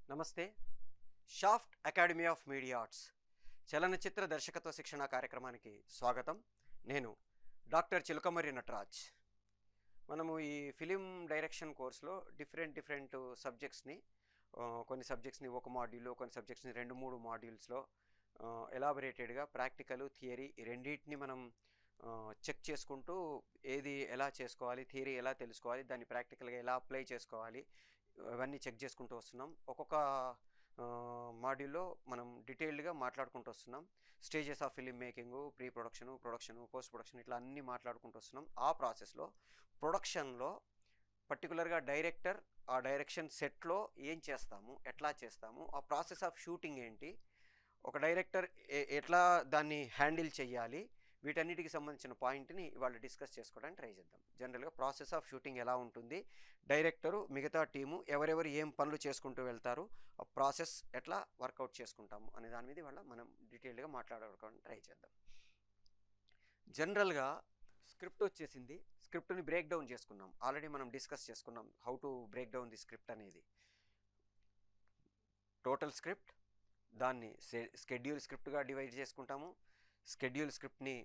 నమస్తే. Shaft academy of media arts చలనచిత్ర దర్శకత్వ శిక్షణ కార్యక్రమానికి స్వాగతం. నేను డాక్టర్ చిలకమర్రి నటరాజ్. మనము ఈ ఫిలిం డైరెక్షన్ కోర్సులో డిఫరెంట్ సబ్జెక్ట్స్ని కొన్ని సబ్జెక్ట్స్ని ఒక మాడ్యూల్లో, కొన్ని సబ్జెక్ట్స్ని 2-3 మాడ్యూల్స్లో ఎలాబొరేటెడ్గా ప్రాక్టికల్, థియరీ ఈ రెండింటిని మనం చెక్ చేసుకుంటూ ఏది ఎలా చేసుకోవాలి, థియరీ ఎలా తెలుసుకోవాలి, దాన్ని ప్రాక్టికల్గా ఎలా అప్లై చేసుకోవాలి, అవన్నీ చెక్ చేసుకుంటూ వస్తున్నాం. ఒక్కొక్క మాడ్యూల్లో మనం డీటెయిల్డ్గా మాట్లాడుకుంటూ వస్తున్నాం. Stages of film making, pre production, production, post production, ఇట్లా అన్నీ మాట్లాడుకుంటూ వస్తున్నాం. ఆ ప్రాసెస్లో ప్రొడక్షన్లో పర్టికులర్గా డైరెక్టర్ ఆ డైరెక్షన్ సెట్లో ఏం చేస్తాము, ఎట్లా చేస్తాము, ఆ ప్రాసెస్ ఆఫ్ షూటింగ్ ఏంటి, ఒక డైరెక్టర్ ఎట్లా దాన్ని హ్యాండిల్ చేయాలి, వీటన్నిటికి సంబంధించిన పాయింట్ని ఇవాళ డిస్కస్ చేసుకోవడానికి ట్రై చేద్దాం. జనరల్గా ప్రాసెస్ ఆఫ్ షూటింగ్ ఎలా ఉంటుంది, డైరెక్టరు, మిగతా టీము ఎవరెవరు ఏం పనులు చేసుకుంటూ వెళ్తారు, ఆ ప్రాసెస్ ఎట్లా వర్కౌట్ చేసుకుంటాము అనే దాని మీద ఇవాళ మనం డీటెయిల్డ్గా మాట్లాడుకోవడానికి ట్రై చేద్దాం. జనరల్గా స్క్రిప్ట్ వచ్చేసింది. స్క్రిప్ట్ని బ్రేక్ డౌన్ చేసుకున్నాం. ఆల్రెడీ మనం డిస్కస్ చేసుకున్నాం how to break down the script అనేది. టోటల్ స్క్రిప్ట్, దాన్ని స్కెడ్యూల్ స్క్రిప్ట్గా డివైడ్ చేసుకుంటాము. స్కెడ్యూల్ స్క్రిప్ట్ని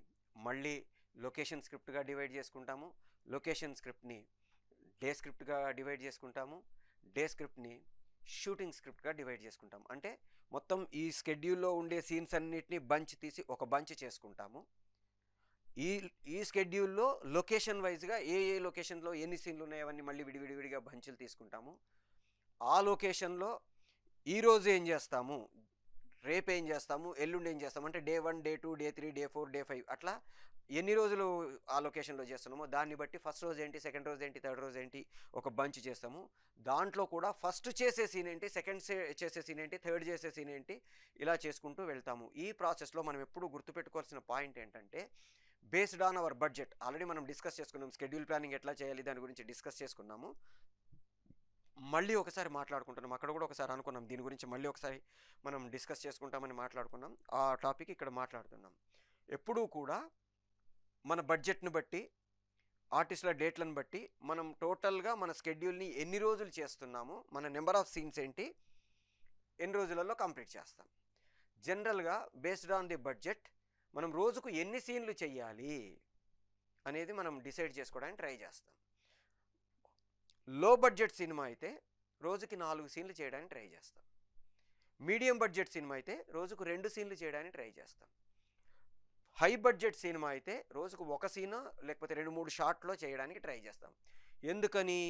మళ్ళీ లొకేషన్ స్క్రిప్ట్గా డివైడ్ చేసుకుంటాము. లొకేషన్ స్క్రిప్ట్ని డే స్క్రిప్ట్గా డివైడ్ చేసుకుంటాము. డే స్క్రిప్ట్ని షూటింగ్ స్క్రిప్ట్గా డివైడ్ చేసుకుంటాము. అంటే మొత్తం ఈ స్కెడ్యూల్లో ఉండే సీన్స్ అన్నిటిని బంచ్ తీసి ఒక బంచ్ చేసుకుంటాము. ఈ స్కెడ్యూల్లో లొకేషన్ వైజ్గా ఏ లొకేషన్లో ఎన్ని సీన్లు ఉన్నాయో అవన్నీ మళ్ళీ విడివిడిగా బంచులు తీసుకుంటాము. ఆ లొకేషన్లో ఈరోజు ఏం చేస్తాము, రేపు ఏం చేస్తాము, ఎల్లుండి ఏం చేస్తాము, అంటే day 1, day 2, day 3, day 4, day 5 అట్లా ఎన్ని రోజులు ఆ లొకేషన్లో చేస్తున్నామో దాన్ని బట్టి ఫస్ట్ రోజు ఏంటి, సెకండ్ రోజు ఏంటి, థర్డ్ రోజు ఏంటి ఒక బంచ్ చేస్తాము. దాంట్లో కూడా ఫస్ట్ చేసే సీన్ ఏంటి, సెకండ్ చేసే సీన్ ఏంటి, థర్డ్ చేసే సీన్ ఏంటి, ఇలా చేసుకుంటూ వెళ్తాము. ఈ ప్రాసెస్లో మనం ఎప్పుడు గుర్తుపెట్టుకోవాల్సిన పాయింట్ ఏంటంటే based on hour budget. Already మనం డిస్కస్ చేసుకున్నాం, స్కెడ్యూల్ ప్లానింగ్ ఎట్లా చేయాలి దాని గురించి డిస్కస్ చేసుకున్నాము. మళ్ళీ ఒకసారి మాట్లాడుకుంటున్నాం. అక్కడ కూడా ఒకసారి అనుకున్నాం దీని గురించి, మళ్ళీ ఒకసారి మనం డిస్కస్ చేసుకుంటామని మాట్లాడుకున్నాం. ఆ టాపిక్ ఇక్కడ మాట్లాడుతున్నాం. ఎప్పుడూ కూడా మన బడ్జెట్ని బట్టి, ఆర్టిస్టుల డేట్లను బట్టి మనం టోటల్గా మన స్కెడ్యూల్ని ఎన్ని రోజులు చేస్తున్నాము, మన నెంబర్ ఆఫ్ సీన్స్ ఏంటి, ఎన్ని రోజులలో కంప్లీట్ చేస్తాం. జనరల్గా బేస్డ్ ఆన్ ది బడ్జెట్ మనం రోజుకు ఎన్ని సీన్లు చేయాలి అనేది మనం డిసైడ్ చేసుకోవడానికి ట్రై చేస్తాం. లో బడ్జెట్ సినిమా అయితే రోజుకి 4 సీన్లు చేయడానికి ట్రై చేస్తాం. మీడియం బడ్జెట్ సినిమా అయితే రోజుకు 2 సీన్లు చేయడానికి ట్రై చేస్తాం. హై బడ్జెట్ సినిమా అయితే రోజుకు 1 సీన్ లేకపోతే 2-3 షాట్లో చేయడానికి ట్రై చేస్తాం. ఎందుకని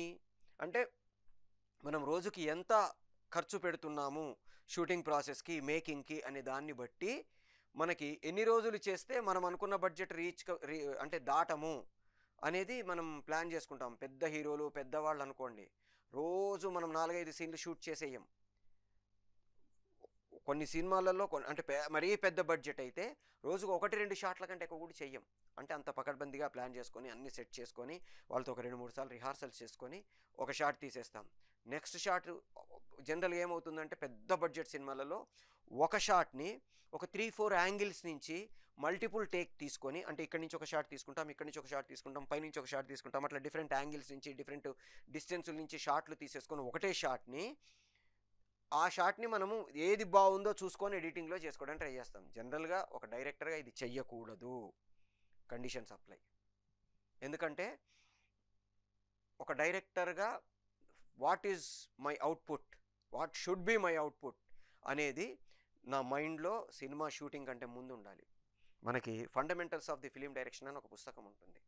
అంటే మనం రోజుకి ఎంత ఖర్చు పెడుతున్నాము షూటింగ్ ప్రాసెస్కి, మేకింగ్కి అనే దాన్ని బట్టి మనకి ఎన్ని రోజులు చేస్తే మనం అనుకున్న బడ్జెట్ అంటే దాటము అనేది మనం ప్లాన్ చేసుకుంటాం. పెద్ద హీరోలు, పెద్దవాళ్ళు అనుకోండి, రోజు మనం 4-5 సీన్లు షూట్ చేసేయం. కొన్ని సినిమాలలో అంటే మరీ పెద్ద బడ్జెట్ అయితే రోజుకు 1-2 షాట్ల కంటే ఎక్కువ కూడా చెయ్యం. అంటే అంత పకడ్బందీగా ప్లాన్ చేసుకొని అన్ని సెట్ చేసుకొని వాళ్ళతో ఒక 2-3 సార్లు రిహార్సల్స్ చేసుకొని ఒక షాట్ తీసేస్తాం. నెక్స్ట్ షాట్ జనరల్గా ఏమవుతుందంటే పెద్ద బడ్జెట్ సినిమాలలో ఒక షాట్ని ఒక 3-4 యాంగిల్స్ నుంచి మల్టిపుల్ టేక్ తీసుకొని, అంటే ఇక్కడి నుంచి ఒక షాట్ తీసుకుంటాం, ఇక్కడి నుంచి ఒక షాట్ తీసుకుంటాం, పైనుంచి ఒక షాట్ తీసుకుంటాం, అట్లా డిఫరెంట్ యాంగిల్స్ నుంచి డిఫరెంట్ డిస్టెన్సుల నుంచి షాట్లు తీసేసుకొని ఒకటే షాట్ని, ఆ షాట్ని మనము ఏది బాగుందో చూసుకొని ఎడిటింగ్లో చేసుకోవడానికి ట్రై చేస్తాం. జనరల్గా ఒక డైరెక్టర్గా ఇది చెయ్యకూడదు, కండిషన్స్ అప్లై. ఎందుకంటే ఒక డైరెక్టర్గా what is my output, what should be my output అనేది నా మైండ్లో సినిమా షూటింగ్ కంటే ముందు ఉండాలి. మనకి fundamentals of the film direction అని ఒక పుస్తకం ఉంటుంది.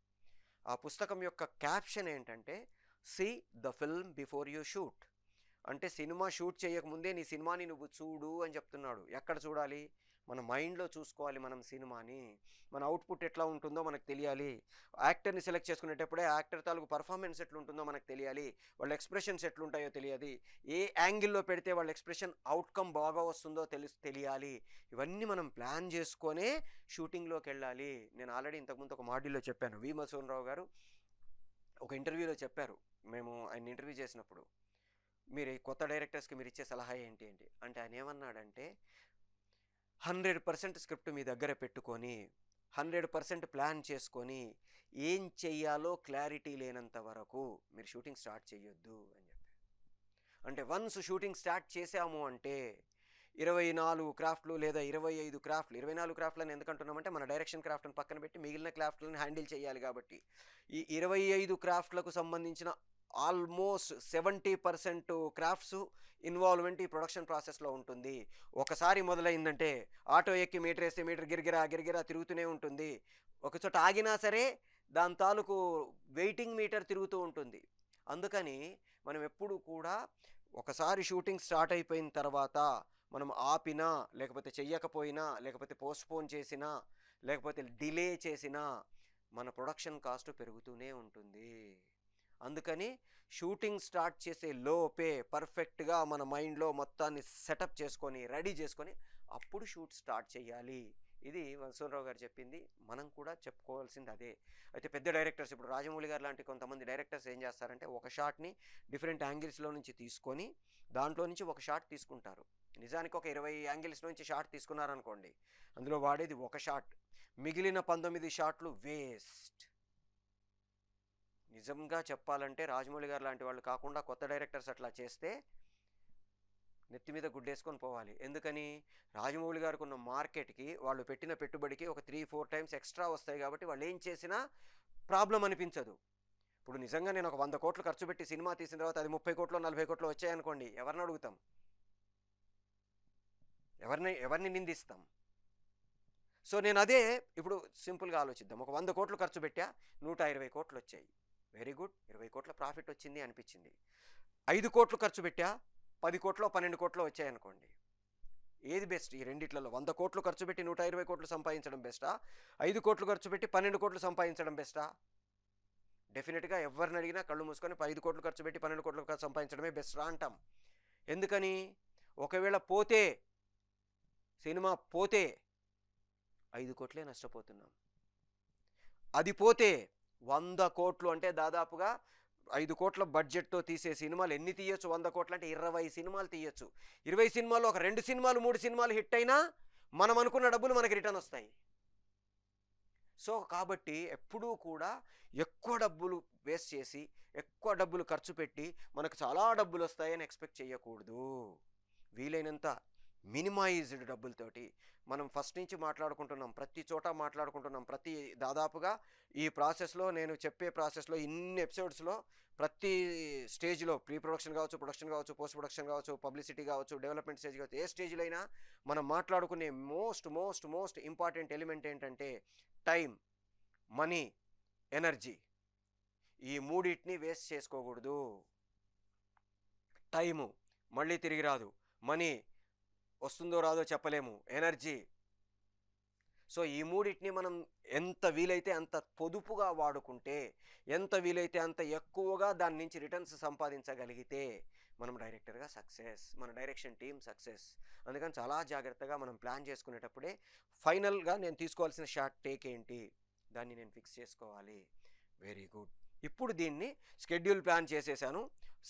ఆ పుస్తకం యొక్క క్యాప్షన్ ఏంటంటే see the film before you shoot. అంటే సినిమా షూట్ చేయకముందే నీ సినిమాని నువ్వు చూడు అని చెప్తున్నాడు. ఎక్కడ చూడాలి? మన మైండ్లో చూసుకోవాలి మనం సినిమాని. మన అవుట్పుట్ ఎట్లా ఉంటుందో మనకు తెలియాలి. యాక్టర్ని సెలెక్ట్ చేసుకునేటప్పుడే యాక్టర్ తాలూకు పర్ఫార్మెన్స్ ఎట్లుంటుందో మనకు తెలియాలి. వాళ్ళ ఎక్స్ప్రెషన్స్ ఎట్లుంటాయో తెలియాలి. ఏ యాంగిల్లో పెడితే వాళ్ళ ఎక్స్ప్రెషన్ అవుట్కమ్ బాగా వస్తుందో తెలియాలి. ఇవన్నీ మనం ప్లాన్ చేసుకొనే షూటింగ్లోకి వెళ్ళాలి. నేను ఆల్రెడీ ఇంతకుముందు ఒక మాడ్యూల్లో చెప్పాను. వి మధుసూదనరావు గారు ఒక ఇంటర్వ్యూలో చెప్పారు, మేము ఆయన ఇంటర్వ్యూ చేసినప్పుడు, మీరు కొత్త డైరెక్టర్స్కి మీరు ఇచ్చే సలహా ఏంటి అంటే ఆయన ఏమన్నాడంటే 100% స్క్రిప్ట్ మీ దగ్గర పెట్టుకొని 100% ప్లాన్ చేసుకొని ఏం చెయ్యాలో క్లారిటీ లేనంత వరకు మీరు షూటింగ్ స్టార్ట్ చేయొద్దు అని చెప్పి. అంటే వన్స్ షూటింగ్ స్టార్ట్ చేసాము అంటే 24 క్రాఫ్ట్లు లేదా 25 క్రాఫ్ట్లు, 24 క్రాఫ్ట్లని ఎందుకంటున్నామంటే మన డైరెక్షన్ క్రాఫ్ట్ని పక్కన పెట్టి మిగిలిన క్రాఫ్ట్లను హ్యాండిల్ చేయాలి కాబట్టి ఈ 25 క్రాఫ్ట్లకు సంబంధించిన ఆల్మోస్ట్ 70% క్రాఫ్ట్స్ ఇన్వాల్వ్మెంట్ ఈ ప్రొడక్షన్ ప్రాసెస్లో ఉంటుంది. ఒకసారి మొదలైందంటే ఆటో ఎక్కి మీటర్ వేస్తే మీటర్ గిరిగిరా గిరిగిరా తిరుగుతూనే ఉంటుంది. ఒకచోట ఆగినా సరే దాని తాలూకు వెయిటింగ్ మీటర్ తిరుగుతూ ఉంటుంది. అందుకని మనం ఎప్పుడు కూడా ఒకసారి షూటింగ్ స్టార్ట్ అయిపోయిన తర్వాత మనం ఆపినా, లేకపోతే చెయ్యకపోయినా, లేకపోతే పోస్ట్పోన్ చేసినా, లేకపోతే డిలే చేసినా మన ప్రొడక్షన్ కాస్ట్ పెరుగుతూనే ఉంటుంది. అందుకని షూటింగ్ స్టార్ట్ చేసే లోపే పర్ఫెక్ట్గా మన మైండ్లో మొత్తాన్ని సెటప్ చేసుకొని రెడీ చేసుకొని అప్పుడు షూట్ స్టార్ట్ చేయాలి. ఇది వసంతరావు గారు చెప్పింది. మనం కూడా చెప్పుకోవాల్సింది అదే. అయితే పెద్ద డైరెక్టర్స్, ఇప్పుడు రాజమౌళి గారు లాంటి కొంతమంది డైరెక్టర్స్ ఏం చేస్తారంటే ఒక షాట్ని డిఫరెంట్ యాంగిల్స్లో నుంచి తీసుకొని దాంట్లో నుంచి ఒక షాట్ తీసుకుంటారు. నిజానికి ఒక 20 యాంగిల్స్ నుంచి షాట్ తీసుకున్నారనుకోండి, అందులో వాడేది ఒక షాట్, మిగిలిన 19 షాట్లు వేస్ట్. నిజంగా చెప్పాలంటే రాజమౌళి గారు లాంటి వాళ్ళు కాకుండా కొత్త డైరెక్టర్స్ అట్లా చేస్తే నెత్తి మీద గుడ్డేసుకొని పోవాలి. ఎందుకని? రాజమౌళి గారికి ఉన్న మార్కెట్కి వాళ్ళు పెట్టిన పెట్టుబడికి ఒక 3-4 టైమ్స్ ఎక్స్ట్రా వస్తాయి కాబట్టి వాళ్ళు ఏం చేసినా ప్రాబ్లం అనిపించదు. ఇప్పుడు నిజంగా నేను ఒక 100 కోట్లు ఖర్చు పెట్టి సినిమా తీసిన తర్వాత అది 30 కోట్లు 40 కోట్లు వచ్చాయనుకోండి, ఎవరిని అడుగుతాం? ఎవరిని నిందిస్తాం? సో నేను అదే ఇప్పుడు సింపుల్గా ఆలోచిద్దాం. ఒక 100 కోట్లు ఖర్చు పెట్టా, 120 కోట్లు వచ్చాయి. వెరీ గుడ్, 20 కోట్ల ప్రాఫిట్ వచ్చింది అనిపించింది. 5 కోట్లు ఖర్చు పెట్టా, 10 కోట్లో 12 కోట్లో వచ్చాయనుకోండి, ఏది బెస్ట్? ఈ రెండిట్లలో 100 కోట్లు ఖర్చు పెట్టి 120 కోట్లు సంపాదించడం బెస్టా, 5 కోట్లు ఖర్చు పెట్టి 12 కోట్లు సంపాదించడం బెస్టా? డెఫినెట్గా ఎవరిని అడిగినా కళ్ళు మూసుకొని 5 కోట్లు ఖర్చు పెట్టి 12 కోట్లు సంపాదించడమే బెస్ట్ రా అంటాం. ఎందుకని? ఒకవేళ పోతే, సినిమా పోతే 5 కోట్లే నష్టపోతున్నాం. అది పోతే 100 కోట్లు అంటే దాదాపుగా 5 కోట్ల బడ్జెట్తో తీసే సినిమాలు ఎన్ని తీయొచ్చు? 100 కోట్లు అంటే 20 సినిమాలు తీయొచ్చు. 20 సినిమాలు ఒక 2 సినిమాలు 3 సినిమాలు హిట్ అయినా మనం అనుకున్న డబ్బులు మనకి రిటర్న్ వస్తాయి. సో కాబట్టి ఎప్పుడూ కూడా ఎక్కువ డబ్బులు వేస్ట్ చేసి, ఎక్కువ డబ్బులు ఖర్చు పెట్టి మనకు చాలా డబ్బులు వస్తాయని ఎక్స్పెక్ట్ చేయకూడదు. వీలైనంత మినిమైజ్డ్ డబ్బులతోటి మనం ఫస్ట్ నుంచి మాట్లాడుకుంటున్నాం, ప్రతి చోట మాట్లాడుకుంటున్నాం. దాదాపుగా ఈ ప్రాసెస్లో, నేను చెప్పే ప్రాసెస్లో, ఇన్ని ఎపిసోడ్స్లో ప్రతి స్టేజ్లో, ప్రీ ప్రొడక్షన్ కావచ్చు, ప్రొడక్షన్ కావచ్చు, పోస్ట్ ప్రొడక్షన్ కావచ్చు, పబ్లిసిటీ కావచ్చు, డెవలప్మెంట్ స్టేజ్ కావచ్చు, ఏ స్టేజ్లో అయినా మనం మాట్లాడుకునే మోస్ట్ ఇంపార్టెంట్ ఎలిమెంట్ ఏంటంటే టైం, మనీ, ఎనర్జీ. ఈ మూడింటిని వేస్ట్ చేసుకోకూడదు. టైము మళ్ళీ తిరిగి రాదు, మనీ వస్తుందో రాదో చెప్పలేము, ఎనర్జీ. సో ఈ మూడింటిని మనం ఎంత వీలైతే అంత పొదుపుగా వాడుకుంటే, ఎంత వీలైతే అంత ఎక్కువగా దాని నుంచి రిటర్న్స్ సంపాదించగలిగితే మనం డైరెక్టర్గా సక్సెస్, మన డైరెక్షన్ టీం సక్సెస్. అందుకని చాలా జాగ్రత్తగా మనం ప్లాన్ చేసుకునేటప్పుడే ఫైనల్గా నేను తీసుకోవాల్సిన షార్ట్ టేక్ ఏంటి, దాన్ని నేను ఫిక్స్ చేసుకోవాలి. Very good. ఇప్పుడు దీన్ని షెడ్యూల్ ప్లాన్ చేసేసాను,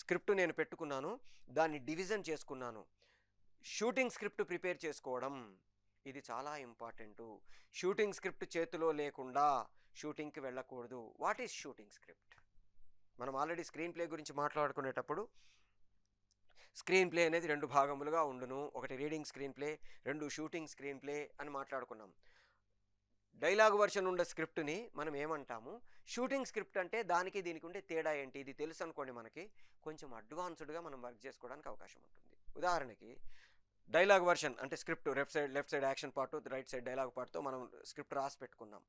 స్క్రిప్ట్ నేను పెట్టుకున్నాను, దాన్ని డివిజన్ చేసుకున్నాను. షూటింగ్ స్క్రిప్ట్ ప్రిపేర్ చేసుకోవడం ఇది చాలా ఇంపార్టెంటు. షూటింగ్ స్క్రిప్ట్ చేతిలో లేకుండా షూటింగ్కి వెళ్ళకూడదు. What is shooting script? మనం ఆల్రెడీ స్క్రీన్ ప్లే గురించి మాట్లాడుకునేటప్పుడు స్క్రీన్ ప్లే అనేది 2 భాగములుగా ఉండును. ఒకటి reading screen play, 2 shooting screen play అని మాట్లాడుకున్నాం. డైలాగ్ వర్షన్ ఉండే స్క్రిప్ట్ని మనం ఏమంటాము? షూటింగ్ స్క్రిప్ట్ అంటే దానికి దీనికి ఉండే తేడా ఏంటి? ఇది తెలుసు అనుకోండి, మనకి కొంచెం అడ్వాన్స్డ్గా మనం వర్క్ చేసుకోవడానికి అవకాశం ఉంటుంది. ఉదాహరణకి డైలాగ్ వర్షన్ అంటే script left side action part, right side dialogue పార్ట్తో మనం స్క్రిప్ట్ రాసి పెట్టుకున్నాం.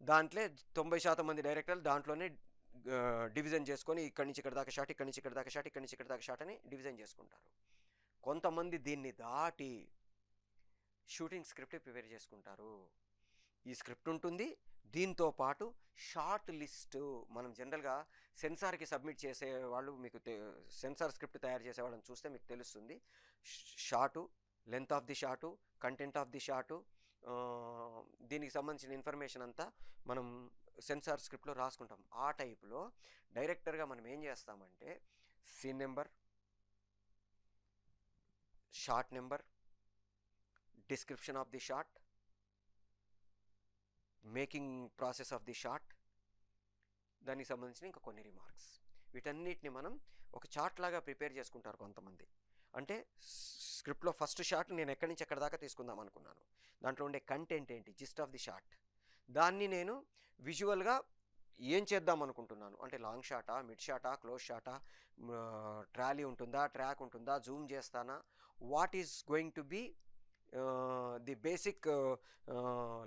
దాంట్లో 90% మంది డైరెక్టర్లు దాంట్లోనే డివిజన్ చేసుకొని ఇక్కడి నుంచి ఇక్కడ దాకా షాట్, ఇక్కడి నుంచి ఇక్కడ దాకా షాట్, ఇక్కడి నుంచి ఇక్కడ దాకా షాట్ అని డివిజన్ చేసుకుంటారు. కొంతమంది దీన్ని దాటి షూటింగ్ స్క్రిప్ట్ ప్రిపేర్ చేసుకుంటారు. ఈ స్క్రిప్ట్ ఉంటుంది, దీంతో పాటు షార్ట్ లిస్టు. మనం జనరల్గా సెన్సార్కి సబ్మిట్ చేసే వాళ్ళు, మీకు సెన్సార్ స్క్రిప్ట్ తయారు చేసే వాళ్ళని చూస్తే మీకు తెలుస్తుంది. Shot, length of the shot, content of the shot, దీనికి సంబంధించిన ఇన్ఫర్మేషన్ అంతా మనం సెన్సార్ స్క్రిప్ట్లో రాసుకుంటాం. ఆ టైప్లో డైరెక్టర్గా మనం ఏం చేస్తామంటే scene number, shot number, description of the shot, making process of the shot, దానికి సంబంధించిన ఇంకా కొన్ని రిమార్క్స్, వీటన్నిటిని మనం ఒక చార్ట్ లాగా ప్రిపేర్ చేసుకుంటారు కొంతమంది. అంటే స్క్రిప్ట్లో ఫస్ట్ షాట్ నేను ఎక్కడి నుంచి ఎక్కడి దాకా తీసుకుందాం అనుకున్నాను, దాంట్లో ఉండే కంటెంట్ ఏంటి, జిస్ట్ ఆఫ్ ది షాట్, దాన్ని నేను విజువల్గా ఏం చేద్దాం అనుకుంటున్నాను అంటే లాంగ్ షాటా, మిడ్ షాటా, క్లోజ్ షాటా, ట్రాలీ ఉంటుందా, ట్రాక్ ఉంటుందా, జూమ్ చేస్తానా, what is going to be the basic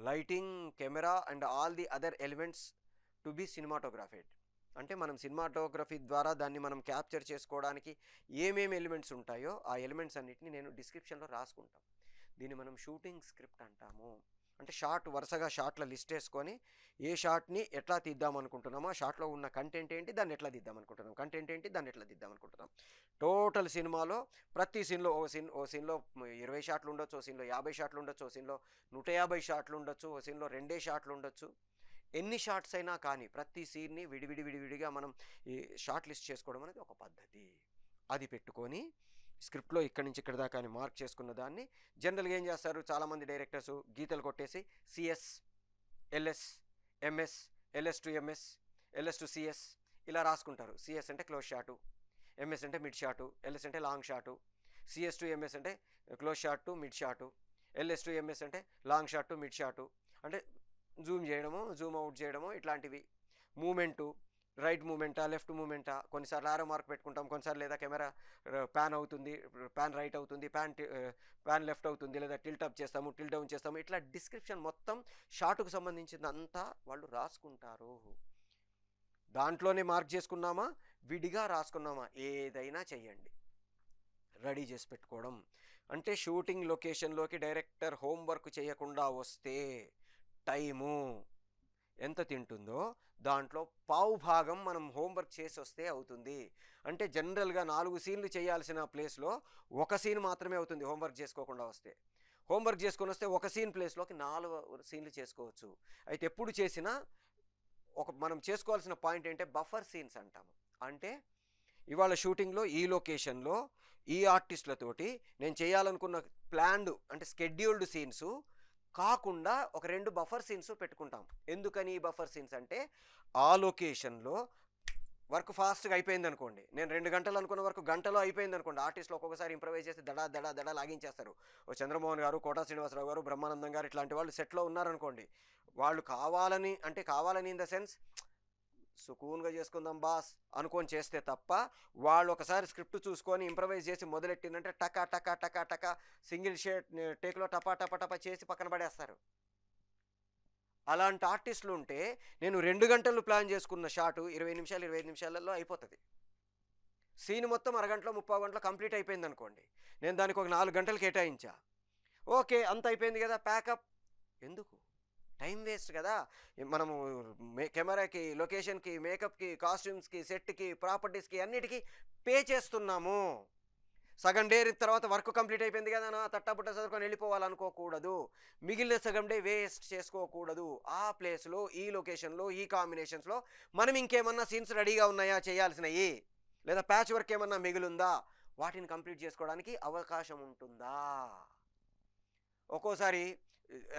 lighting, camera and all the other elements to be cinematographed. అంటే మనం సినిమాటోగ్రఫీ ద్వారా దాన్ని మనం క్యాప్చర్ చేసుకోవడానికి ఏమేమి ఎలిమెంట్స్ ఉంటాయో ఆ ఎలిమెంట్స్ అన్నిటిని నేను డిస్క్రిప్షన్లో రాసుకుంటాం. దీన్ని మనం షూటింగ్ స్క్రిప్ట్ అంటాము. అంటే షార్ట్ వరుసగా షార్ట్ల లిస్ట్ వేసుకొని ఏ షార్ట్ని ఎట్లా తీద్దాం అనుకుంటున్నామో ఆ షార్ట్లో ఉన్న కంటెంట్ ఏంటి, దాన్ని ఎట్లా తీద్దాం అనుకుంటున్నాం, కంటెంట్ ఏంటి, దాన్ని ఎట్లా తీద్దాం అనుకుంటున్నాం. టోటల్ సినిమాలో ప్రతి సీన్లో ఓ సీన్లో 20 షాట్లు ఉండొచ్చు, ఓ సీన్లో 50 షాట్లు ఉండొచ్చు, ఓ సీన్లో 150 షాట్లు ఉండొచ్చు, ఓ సీన్లో 2 షాట్లు ఉండొచ్చు. ఎన్ని షార్ట్స్ అయినా కానీ ప్రతి సీన్ని విడివిడిగా మనం ఈ షార్ట్ లిస్ట్ చేసుకోవడం అనేది ఒక పద్ధతి. అది పెట్టుకొని స్క్రిప్ట్లో ఇక్కడి నుంచి ఇక్కడ దాకా అని మార్క్ చేసుకున్న దాన్ని జనరల్గా ఏం చేస్తారు చాలామంది డైరెక్టర్స్, గీతలు కొట్టేసి CS, LS, MS, LS to MS, LS to CS ఇలా రాసుకుంటారు. సిఎస్ అంటే క్లోజ్ షాటు, ఎంఎస్ అంటే మిడ్ షాటు, ఎల్ఎస్ అంటే long shot, CS to MS అంటే close shot to mid shot, LS to MS అంటే long shot to mid shot. అంటే zoom చేయడము, zoom out చేయడము, ఇట్లాంటివి. మూమెంటు, రైట్ మూమెంటా, లెఫ్ట్ మూమెంటా, కొన్నిసార్లు ఆరో మార్క్ పెట్టుకుంటాం, కొన్నిసార్లు లేదా కెమెరా ప్యాన్ అవుతుంది, ప్యాన్ రైట్ అవుతుంది, ప్యాన్ లెఫ్ట్ అవుతుంది, లేదా టిల్ట్ అప్ చేస్తాము, టిల్ట్ డౌన్ చేస్తాము. ఇట్లా డిస్క్రిప్షన్ మొత్తం షాటుకు సంబంధించిందంతా వాళ్ళు రాసుకుంటారు. దాంట్లోనే మార్క్ చేసుకున్నామా, విడిగా రాసుకున్నామా, ఏదైనా చెయ్యండి, రెడీ చేసి పెట్టుకోవడం. అంటే షూటింగ్ లొకేషన్లోకి డైరెక్టర్ హోంవర్క్ చేయకుండా వస్తే టైము ఎంత తింటుందో దాంట్లో పావు భాగం మనం హోంవర్క్ చేసి వస్తే అవుతుంది. అంటే జనరల్గా 4 సీన్లు చేయాల్సిన ప్లేస్లో ఒక సీన్ మాత్రమే అవుతుంది హోంవర్క్ చేసుకోకుండా వస్తే. హోంవర్క్ చేసుకొని వస్తే ఒక సీన్ ప్లేస్లోకి 4 సీన్లు చేసుకోవచ్చు. అయితే ఎప్పుడు చేసినా మనం చేసుకోవాల్సిన పాయింట్ ఏంటంటే బఫర్ సీన్స్ అంటాము. అంటే ఇవాళ షూటింగ్లో ఈ లొకేషన్లో ఈ ఆర్టిస్టులతోటి నేను చేయాలనుకున్న ప్లాన్డ్ అంటే స్కెడ్యూల్డ్ సీన్స్ కాకుండా ఒక 2 బఫర్ సీన్స్ పెట్టుకుంటాం. ఎందుకని ఈ బఫర్ సీన్స్ అంటే ఆ లొకేషన్లో వర్క్ ఫాస్ట్గా అయిపోయింది అనుకోండి, నేను 2 గంటలు అనుకున్న వరకు గంటలో అయిపోయింది అనుకోండి, ఆర్టిస్టులు ఒక్కొక్కసారి ఇంప్రవైజ్ చేసి దడా లాగించేస్తారు. ఓ చంద్రమోహన్ గారు, కోటా శ్రీనివాసరావు గారు, బ్రహ్మానందం గారు ఇట్లాంటి వాళ్ళు సెట్లో ఉన్నారనుకోండి, వాళ్ళు కావాలని ఇన్ ద సెన్స్ సుకూన్గా చేసుకుందాం బాస్ అనుకొని చేస్తే తప్ప వాళ్ళు ఒకసారి స్క్రిప్ట్ చూసుకొని ఇంప్రవైజ్ చేసి మొదలెట్టిందంటే టకా టకా టకా టకా సింగిల్ టేక్లో టపా చేసి పక్కన పడేస్తారు. అలాంటి ఆర్టిస్టులు ఉంటే నేను 2 గంటలు ప్లాన్ చేసుకున్న షాటు 25 నిమిషాలలో అయిపోతుంది. సీన్ మొత్తం అరగంటలో 30 గంటలో కంప్లీట్ అయిపోయింది అనుకోండి, నేను దానికి ఒక 4 గంటలు కేటాయించా, ఓకే అంత అయిపోయింది కదా, ప్యాకప్ ఎందుకు, టైం వేస్ట్ కదా. మనము కెమెరాకి, లొకేషన్కి, మేకప్కి, కాస్ట్యూమ్స్కి, సెట్కి, ప్రాపర్టీస్కి అన్నిటికీ పే చేస్తున్నాము. సగం డే తర్వాత వర్క్ కంప్లీట్ అయిపోయింది కదా నా తట్టబుట్ట చదువుకొని వెళ్ళిపోవాలనుకోకూడదు. మిగిలిన సగం డే వేస్ట్ చేసుకోకూడదు. ఆ ప్లేస్లో, ఈ లొకేషన్లో, ఈ కాంబినేషన్స్లో మనం ఇంకేమన్నా సీన్స్ రెడీగా ఉన్నాయా చేయాల్సినవి, లేదా ప్యాచ్ వర్క్ ఏమన్నా మిగిలిందా, వాటిని కంప్లీట్ చేసుకోవడానికి అవకాశం ఉంటుందా. ఒక్కోసారి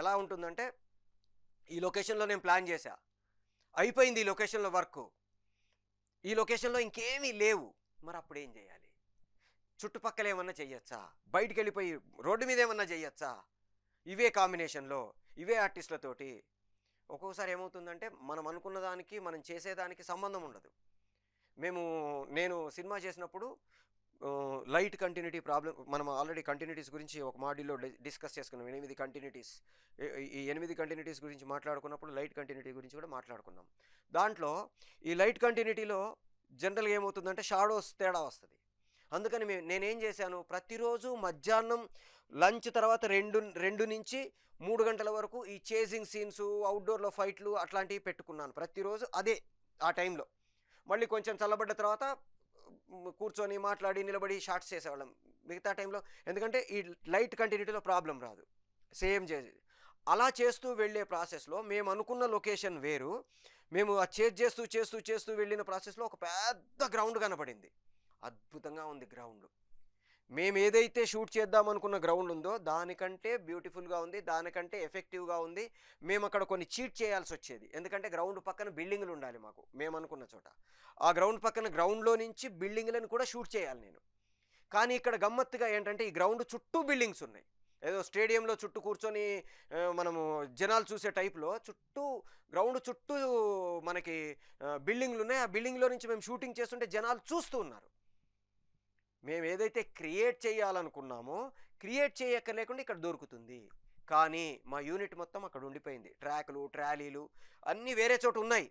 ఎలా ఉంటుందంటే ఈ లొకేషన్లో నేను ప్లాన్ చేశా, అయిపోయింది ఈ లొకేషన్లో వర్క్, ఈ లొకేషన్లో ఇంకేమీ లేవు, మరి అప్పుడు ఏం చేయాలి, చుట్టుపక్కల ఏమన్నా చెయ్యొచ్చా, బయటికి వెళ్ళిపోయి రోడ్డు మీద ఏమన్నా చెయ్యొచ్చా, ఇవే కాంబినేషన్లో ఇవే ఆర్టిస్టులతోటి. ఒక్కొక్కసారి ఏమవుతుందంటే మనం అనుకున్న దానికి మనం చేసేదానికి సంబంధం ఉండదు. నేను సినిమా చేసినప్పుడు లైట్ కంటిన్యూటీ ప్రాబ్లం, మనం ఆల్రెడీ కంటిన్యూటీస్ గురించి ఒక మాడ్యూల్లో డిస్కస్ చేసుకున్నాం. 8 కంటిన్యూటీస్, ఈ 8 కంటిన్యూటీస్ గురించి మాట్లాడుకున్నప్పుడు లైట్ కంటిన్యూటీ గురించి కూడా మాట్లాడుకున్నాం. దాంట్లో ఈ లైట్ కంటిన్యూటీలో జనరల్గా ఏమవుతుందంటే షాడోస్ తేడా వస్తుంది. అందుకని నేనేం చేశాను, ప్రతిరోజు మధ్యాహ్నం లంచ్ తర్వాత 2 నుంచి 3 గంటల వరకు ఈ చేజింగ్ సీన్స్, అవుట్డోర్లో ఫైట్లు అట్లాంటివి పెట్టుకున్నాను ప్రతిరోజు. అదే ఆ టైంలో మళ్ళీ కొంచెం చల్లబడ్డ తర్వాత కూర్చొని మాట్లాడి నిలబడి షార్ట్స్ చేసేవాళ్ళం మిగతా టైంలో. ఎందుకంటే ఈ లైట్ కంటిన్యూటీలో ప్రాబ్లం రాదు, సేమ్ చేసి అలా చేస్తూ వెళ్ళే ప్రాసెస్లో మేము అనుకున్న లొకేషన్ వేరు, మేము ఆ చేస్తూ వెళ్ళిన ప్రాసెస్లో ఒక పెద్ద గ్రౌండ్ కనపడింది. అద్భుతంగా ఉంది గ్రౌండ్. మేము ఏదైతే షూట్ చేద్దాం అనుకున్న గ్రౌండ్ ఉందో దానికంటే బ్యూటిఫుల్గా ఉంది, దానికంటే ఎఫెక్టివ్గా ఉంది. మేము అక్కడ కొన్ని చీట్ చేయాల్సి వచ్చేది, ఎందుకంటే గ్రౌండ్ పక్కన బిల్డింగ్లు ఉండాలి మాకు మేము అనుకున్న చోట. ఆ గ్రౌండ్ పక్కన గ్రౌండ్లో నుంచి బిల్డింగ్లను కూడా షూట్ చేయాలి నేను. కానీ ఇక్కడ గమ్మత్తుగా ఏంటంటే ఈ గ్రౌండ్ చుట్టూ బిల్డింగ్స్ ఉన్నాయి. ఏదో స్టేడియంలో చుట్టూ కూర్చొని మనము జనాలు చూసే టైప్లో చుట్టూ గ్రౌండ్ చుట్టూ మనకి బిల్డింగ్లు ఉన్నాయి. ఆ బిల్డింగ్లో నుంచి మేము షూటింగ్ చేస్తుంటే జనాలు చూస్తూ ఉన్నారు. మేము ఏదైతే క్రియేట్ చేయాలనుకున్నామో క్రియేట్ చేయక లేకుండా ఇక్కడ దొరుకుతుంది. కానీ మా యూనిట్ మొత్తం అక్కడ ఉండిపోయింది. ట్రాకులు, ట్రాలీలు అన్నీ వేరే చోట ఉన్నాయి.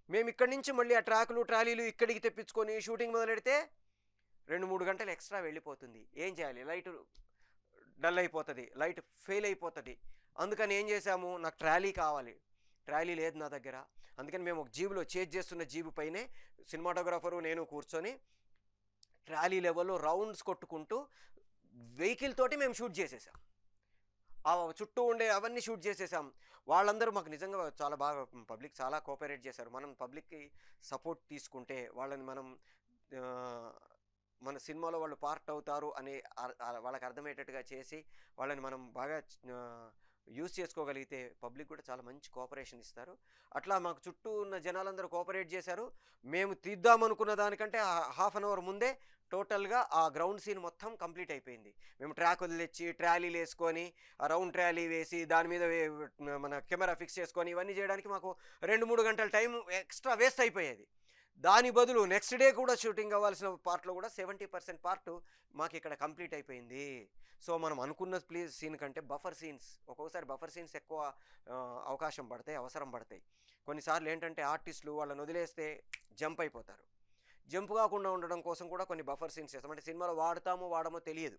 మేము ఇక్కడి నుంచి మళ్ళీ ఆ ట్రాకులు, ట్రాలీలు ఇక్కడికి తెప్పించుకొని షూటింగ్ మొదలెడితే 2-3 గంటలు ఎక్స్ట్రా వెళ్ళిపోతుంది. ఏం చేయాలి? లైట్ డల్ అయిపోతుంది, లైట్ ఫెయిల్ అయిపోతుంది. అందుకని ఏం చేశాము, నాకు ట్రాలీ కావాలి, ట్రాలీ లేదు నా దగ్గర. అందుకని మేము ఒక జీబులో చేజ్ చేస్తున్న జీబు పైనే సినిమాటోగ్రాఫరు నేను కూర్చొని ట్రాలీ లెవెల్లో రౌండ్స్ కొట్టుకుంటూ వెహికల్ తోటి మేము షూట్ చేసేసాం. ఆ చుట్టూ ఉండే అవన్నీ షూట్ చేసేసాం. వాళ్ళందరూ మాకు నిజంగా చాలా బాగా, పబ్లిక్ చాలా కోఆపరేట్ చేశారు. మనం పబ్లిక్కి సపోర్ట్ తీసుకుంటే వాళ్ళని మనం మన సినిమాలో వాళ్ళు పార్ట్ అవుతారు అని వాళ్ళకి అర్థమయ్యేటట్టుగా చేసి వాళ్ళని మనం బాగా యూజ్ చేసుకోగలిగితే పబ్లిక్ కూడా చాలా మంచి కోఆపరేషన్ ఇస్తారు. అట్లా మాకు చుట్టూ ఉన్న జనాలందరూ కోఆపరేట్ చేశారు. మేము తీద్దామనుకున్న దానికంటే హాఫ్ అన్ అవర్ ముందే టోటల్గా ఆ గ్రౌండ్ సీన్ మొత్తం కంప్లీట్ అయిపోయింది. మేము ట్రాక్ వదిలిచ్చి ట్రాలీలు వేసుకొని ఆ రౌండ్ ట్రాలీ వేసి దాని మీద మన కెమెరా ఫిక్స్ చేసుకొని ఇవన్నీ చేయడానికి మాకు 2-3 గంటల టైం ఎక్స్ట్రా వేస్ట్ అయిపోయేది. దాని బదులు నెక్స్ట్ డే కూడా షూటింగ్ అవ్వాల్సిన పార్ట్లో కూడా 70% పార్ట్ మాకు ఇక్కడ కంప్లీట్ అయిపోయింది. సో మనం అనుకున్న సీన్ కంటే బఫర్ సీన్స్, ఒక్కొక్కసారి బఫర్ సీన్స్ ఎక్కువ అవకాశం పడతాయి, అవసరం పడతాయి. కొన్నిసార్లు ఏంటంటే ఆర్టిస్టులు వాళ్ళని వదిలేస్తే జంప్ అయిపోతారు. జంప్ కాకుండా ఉండడం కోసం కూడా కొన్ని బఫర్ సీన్స్ చేస్తాం. అంటే సినిమాలో వాడతామో వాడమో తెలియదు.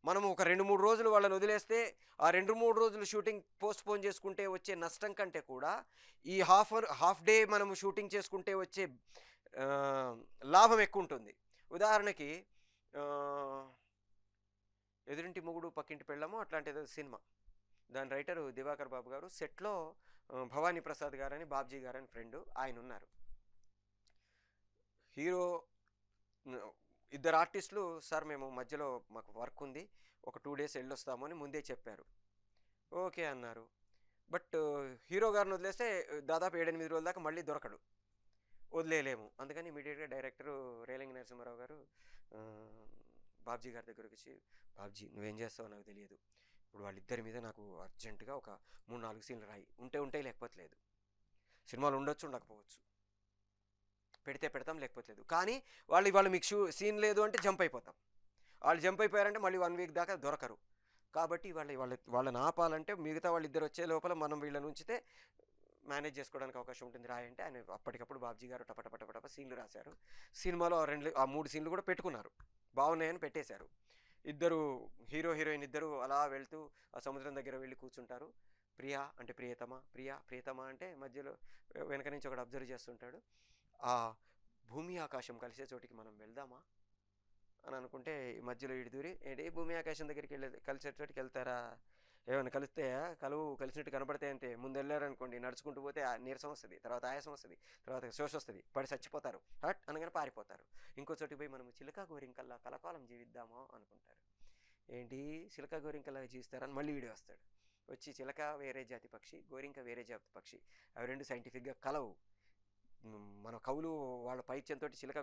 మనము ఒక 2-3 రోజులు వాళ్ళని వదిలేస్తే ఆ 2-3 రోజులు షూటింగ్ పోస్ట్పోన్ చేసుకుంటే వచ్చే నష్టం కంటే కూడా ఈ హాఫ్ డే మనము షూటింగ్ చేసుకుంటే వచ్చే లాభం ఎక్కువ ఉంటుంది. ఉదాహరణకి ఎదురింటి మొగుడు పక్కింటి పెళ్ళాము అట్లాంటి ఏదో సినిమా, దాని రైటరు దివాకర్ బాబు గారు, సెట్లో భవానీ ప్రసాద్ గారని బాబ్జీ గారని ఫ్రెండ్ ఆయన ఉన్నారు. హీరో ఇద్దరు ఆర్టిస్టులు, సార్ మేము మధ్యలో మాకు వర్క్ ఉంది, ఒక 2 డేస్ వెళ్ళొస్తాము అని ముందే చెప్పారు. ఓకే అన్నారు. బట్ హీరో గారిని వదిలేస్తే దాదాపు 7-8 రోజుల దాకా మళ్ళీ దొరకడు, వదిలేయలేము. అందుకని ఇమీడియట్గా డైరెక్టరు రేలంగి నరసింహారావు గారు బాబ్జీ గారి దగ్గరికి వచ్చి, బాబ్జీ నువ్వేం చేస్తావో నాకు తెలియదు, ఇప్పుడు వాళ్ళిద్దరి మీద నాకు అర్జెంటుగా ఒక 3-4 సీన్లు రాయి, ఉంటే లేకపోతే లేదు, సినిమాలు ఉండొచ్చు ఉండకపోవచ్చు, పెడితే పెడతాం లేకపోతే లేదు, కానీ వాళ్ళు మీకు సీన్ లేదు అంటే జంప్ అయిపోతాం. వాళ్ళు జంప్ అయిపోయారంటే మళ్ళీ 1 వీక్ దాకా దొరకరు. కాబట్టి వాళ్ళని ఆపాలంటే మిగతా వాళ్ళు ఇద్దరు వచ్చే లోపల మనం వీళ్ళని ఉంచితే మేనేజ్ చేసుకోవడానికి అవకాశం ఉంటుంది రాయంటే ఆయన అప్పటికప్పుడు బాబ్జీ గారు టపటపటపట సీన్లు రాశారు. సినిమాలో 3 సీన్లు కూడా పెట్టుకున్నారు, బాగున్నాయని పెట్టేశారు. ఇద్దరు హీరో హీరోయిన్ ఇద్దరు అలా వెళ్తూ ఆ సముద్రం దగ్గర వెళ్ళి కూర్చుంటారు. ప్రియా అంటే ప్రియతమ అంటే మధ్యలో వెనక నుంచి ఒకటి అబ్జర్వ్ చేస్తుంటాడు. ఆ భూమి ఆకాశం కలిసే చోటికి మనం వెళ్దామా అని అనుకుంటే ఈ మధ్యలో ఇడిదూరి, ఏంటి భూమి ఆకాశం దగ్గరికి కలిసే చోటికి వెళ్తారా, ఏమైనా కలిస్తే కలిసినట్టు కనబడతాయి అంతే, ముందు వెళ్ళారనుకోండి నడుచుకుంటూ పోతే నీరసం వస్తుంది, తర్వాత ఆయాసం వస్తుంది, తర్వాత శోష వస్తుంది, పడి చచ్చిపోతారు, హట్ అనగానే పారిపోతారు. ఇంకో చోటికి పోయి మనం చిలకా గోరింకల్లా కలకాలం జీవిద్దామో అనుకుంటారు. ఏంటి చిలకా గోరింకల్లా జీవిస్తారని మళ్ళీ వీడియో వస్తాడు. వచ్చి చిలక వేరే జాతి పక్షి, గోరింక వేరే జాతి పక్షి, అవి రెండు సైంటిఫిక్గా కలవు. మన కవులు వాళ్ళ పైత్యంతో చిలక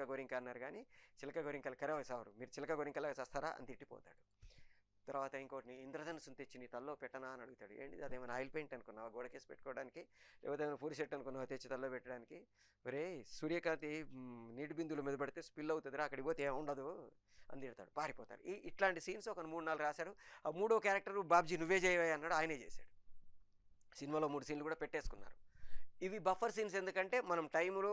గోరింక అన్నారు, కానీ చిలక గోరింకలు కరవ సావరు, మీరు చిలక గోరింకలా చేస్తారా అని తిట్టిపోతాడు. తర్వాత ఇంకోటిని ఇంద్రధనుసుని తెచ్చి నీ తల్లో పెట్టనా అని అడుగుతాడు. ఏంటి అదేమైనా ఆయిల్ పెయింట్ అనుకున్నావా గోడకేసి పెట్టుకోవడానికి, లేకపోతే ఏమైనా పూరి సెట్ అనుకున్నావా తెచ్చి తల్లో పెట్టడానికి, ఒరే సూర్యకాంతి నీటి బిందువులు మీద పడితే స్పిల్ అవుతుందిరా, అక్కడికి పోతే ఏముండదు అని తిడతాడు, పారిపోతారు. ఇట్లాంటి సీన్స్ ఒక 3-4 రాశారు. ఆ 3వ క్యారెక్టర్ బాబ్జీ నువ్వే చేయవే అన్నాడు, ఆయనే చేశాడు. సినిమాలో 3 సీన్లు కూడా పెట్టేసుకున్నారు. ఇవి బఫర్ సీన్స్, ఎందుకంటే మనం టైంలో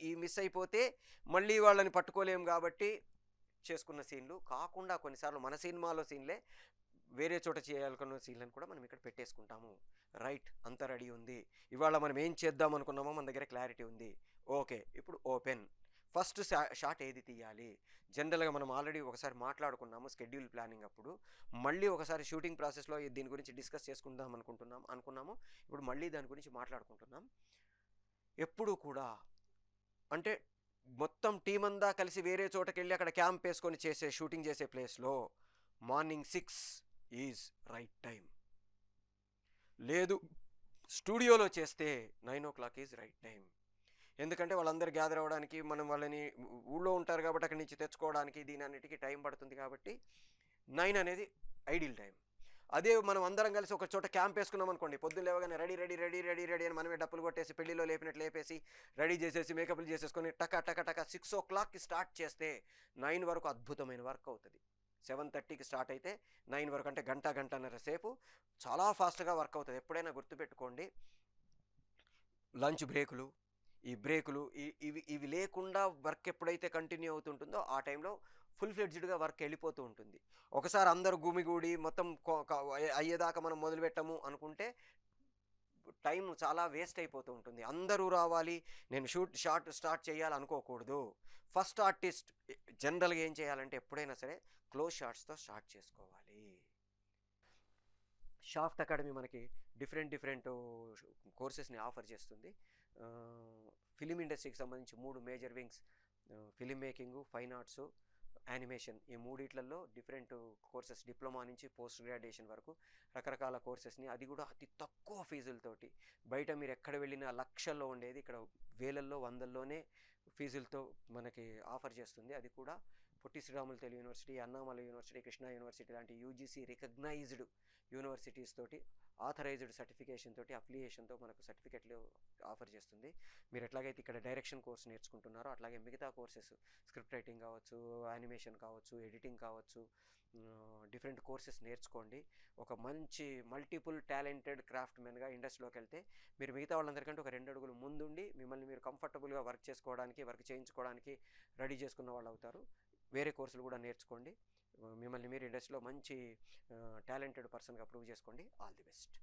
ఈ మిస్ అయిపోతే మళ్ళీ వాళ్ళని పట్టుకోలేము కాబట్టి చేసుకున్న సీన్లు. కాకుండా కొన్నిసార్లు మన సినిమాలో సీన్లే వేరే చోట చేయాలనుకున్న సీన్లను కూడా మనం ఇక్కడ పెట్టేసుకుంటాము. రైట్, అంతా రెడీ ఉంది, ఇవాళ మనం ఏం చేద్దాం అనుకున్నామో మన దగ్గర క్లారిటీ ఉంది. ఓకే, ఇప్పుడు ఓపెన్. ఫస్ట్ షాట్ ఏది తీయాలి, జనరల్గా మనం ఆల్రెడీ ఒకసారి మాట్లాడుకున్నాము స్కెడ్యూల్ ప్లానింగ్ అప్పుడు, మళ్ళీ ఒకసారి షూటింగ్ ప్రాసెస్లో దీని గురించి డిస్కస్ చేసుకుందాం అనుకున్నాము. ఇప్పుడు మళ్ళీ దాని గురించి మాట్లాడుకుంటున్నాం. ఎప్పుడు కూడా అంటే మొత్తం టీం అంతా కలిసి వేరే చోటకి వెళ్ళి అక్కడ క్యాంప్ వేసుకొని షూటింగ్ చేసే ప్లేస్లో మార్నింగ్ 6 ఈజ్ రైట్ టైం. లేదు స్టూడియోలో చేస్తే 9 ఈజ్ రైట్ టైం. ఎందుకంటే వాళ్ళందరూ గ్యాదర్ అవ్వడానికి, మనం వాళ్ళని ఊళ్ళో ఉంటారు కాబట్టి అక్కడి నుంచి తెచ్చుకోవడానికి దీని అన్నిటికీ టైం పడుతుంది. కాబట్టి 9 అనేది ఐడియల్ టైం. అదే మనం అందరం కలిసి ఒక చోట క్యాంప్ వేసుకున్నాం అనుకోండి, పొద్దున్న లేవగానే ready ready ready ready ready అని మనమే డప్పులు కొట్టేసి పెళ్లిలో లేపినట్లు లేపేసి రెడీ చేసేసి మేకప్లు చేసేసుకొని టక టక టక 6 స్టార్ట్ చేస్తే 9 వరకు అద్భుతమైన వర్క్ అవుతుంది. 7:30కి స్టార్ట్ అయితే 9 వరకు, అంటే గంటన్నర సేపు చాలా ఫాస్ట్గా వర్క్ అవుతుంది. ఎప్పుడైనా గుర్తుపెట్టుకోండి, లంచ్ బ్రేకులు, ఈ బ్రేకులు ఇవి లేకుండా వర్క్ ఎప్పుడైతే కంటిన్యూ అవుతుంటుందో ఆ టైంలో ఫుల్ ఫ్లెడ్జ్డ్గా వర్క్ వెళ్ళిపోతూ ఉంటుంది. ఒకసారి అందరూ గుమిగూడి మొత్తం అయ్యేదాకా మనం మొదలుపెట్టము అనుకుంటే టైం చాలా వేస్ట్ అయిపోతూ ఉంటుంది. అందరూ రావాలి, నేను షార్ట్ స్టార్ట్ చేయాలి అనుకోకూడదు. ఫస్ట్ ఆర్టిస్ట్ జనరల్గా ఏం చేయాలంటే ఎప్పుడైనా సరే క్లోజ్ షాట్స్తో స్టార్ట్ చేసుకోవాలి. షాఫ్ట్ అకాడమీ మనకి డిఫరెంట్ కోర్సెస్ని ఆఫర్ చేస్తుంది. ఫిలిం ఇండస్ట్రీకి సంబంధించి 3 major wings, film making, fine arts, animation, ఈ మూడిట్లలో డిఫరెంట్ కోర్సెస్, డిప్లొమా నుంచి పోస్ట్ గ్రాడ్యుయేషన్ వరకు రకరకాల కోర్సెస్ని, అది కూడా అతి తక్కువ ఫీజులతోటి. బయట మీరు ఎక్కడ వెళ్ళినా లక్షల్లో ఉండేది ఇక్కడ వేలల్లో వందల్లోనే ఫీజులతో మనకి ఆఫర్ చేస్తుంది. అది కూడా Potti Sriramulu Telugu university, Annamalai university, Krishna university లాంటి యూజీసీ రికగ్నైజ్డ్ యూనివర్సిటీస్ తోటి ఆథరైజ్డ్ సర్టిఫికేషన్ తోటి, అఫిలియేషన్తో మనకు సర్టిఫికెట్లు ఆఫర్ చేస్తుంది. మీరు ఎట్లాగైతే ఇక్కడ డైరెక్షన్ కోర్స్ నేర్చుకుంటున్నారో అట్లాగే మిగతా కోర్సెస్, స్క్రిప్ట్ రైటింగ్ కావచ్చు, యానిమేషన్ కావచ్చు, ఎడిటింగ్ కావచ్చు, డిఫరెంట్ కోర్సెస్ నేర్చుకోండి. ఒక మంచి మల్టిపుల్ టాలెంటెడ్ క్రాఫ్ట్ మెన్గా ఇండస్ట్రీలోకి వెళ్తే మీరు మిగతా వాళ్ళందరికంటే ఒక 2 అడుగులు ముందుండి మిమ్మల్ని మీరు కంఫర్టబుల్గా వర్క్ చేయించుకోవడానికి రెడీ చేసుకున్న వాళ్ళు అవుతారు. వేరే కోర్సులు కూడా నేర్చుకోండి. మిమ్మల్ని మీరు ఇండస్ట్రీలో మంచి టాలెంటెడ్ పర్సన్గా ప్రూవ్ చేసుకోండి. All the best.